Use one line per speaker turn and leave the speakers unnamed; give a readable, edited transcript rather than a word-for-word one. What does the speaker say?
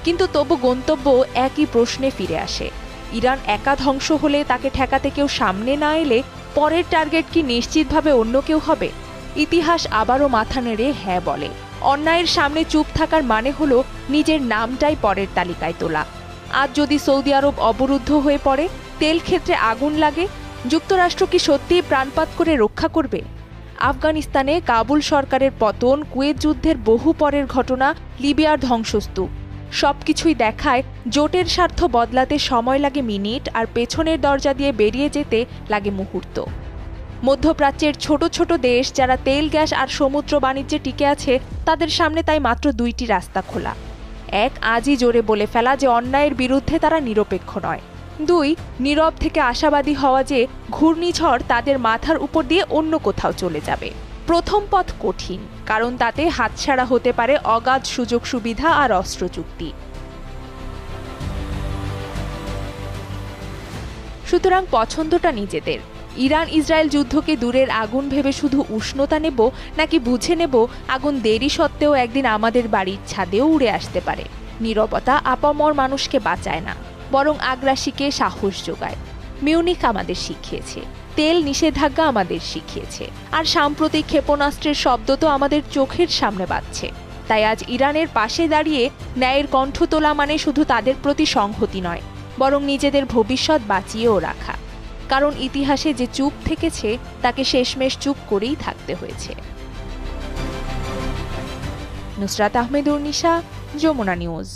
কিন্তু তবু গন্তব্য একই প্রশ্নে ফিরে আসে। ইরান একা ধ্বংস হলে তাকে ঠেকাতে কেউ সামনে না এলে পরের টার্গেট কি নিশ্চিতভাবে অন্য কেউ হবে? ইতিহাস আবারও মাথা নেড়ে হ্যাঁ বলে। অন্যায়ের সামনে চুপ থাকার মানে হলো নিজের নামটাই পরের তালিকায় তোলা। আজ যদি সৌদি আরব অবরুদ্ধ হয়ে পড়ে, তেল ক্ষেত্রে আগুন লাগে, যুক্তরাষ্ট্র কি সত্যিই প্রাণপাত করে রক্ষা করবে? আফগানিস্তানে কাবুল সরকারের পতন, কুয়েত যুদ্ধের বহু পরের ঘটনা, লিবিয়ার ধ্বংসস্তূপ, সবকিছুই দেখায় জোটের স্বার্থ বদলাতে সময় লাগে মিনিট, আর পেছনের দরজা দিয়ে বেরিয়ে যেতে লাগে মুহূর্ত। মধ্যপ্রাচ্যের ছোট ছোট দেশ যারা তেল, গ্যাস আর সমুদ্র বাণিজ্যে টিকে আছে, তাদের সামনে তাই মাত্র দুইটি রাস্তা খোলা। এক, আজই জোরে বলে ফেলা যে অন্যায়ের বিরুদ্ধে তারা নিরপেক্ষ নয়। দুই, নীরব থেকে আশাবাদী হওয়া যে ঘূর্ণিঝড় তাদের মাথার উপর দিয়ে অন্য কোথাও চলে যাবে। প্রথম পথ কঠিন, কারণ তাতে হাতছাড়া হতে পারে অগাধ সুযোগ সুবিধা আর অস্ত্র চুক্তি। সুতরাং পছন্দটা নিজেদের। ইরান ইসরায়েল যুদ্ধকে দূরের আগুন ভেবে শুধু উষ্ণতা নেব, নাকি বুঝে নেব আগুন দেরি সত্ত্বেও একদিন আমাদের বাড়ির ছাদেও উড়ে আসতে পারে। নীরবতা আপামর মানুষকে বাঁচায় না, বরং আগ্রাসীকে সাহস যোগায়। মিউনিখ আমাদের শিখিয়েছে, তেল নিষেধাজ্ঞা আমাদের শিখিয়েছে, আর সাম্প্রতিক ক্ষেপণাস্ত্রের শব্দ তো আমাদের চোখের সামনে বাজছে। তাই আজ ইরানের পাশে দাঁড়িয়ে ন্যায়ের কণ্ঠ তোলা মানে শুধু তাদের প্রতি সংহতি নয়, বরং নিজেদের ভবিষ্যৎ বাঁচিয়েও রাখা। কারণ ইতিহাসে যে চুপ থেকেছে তাকে শেষমেশ চুপ করেই থাকতে হয়েছে। নুসরাত আহমেদ, যমুনা নিউজ।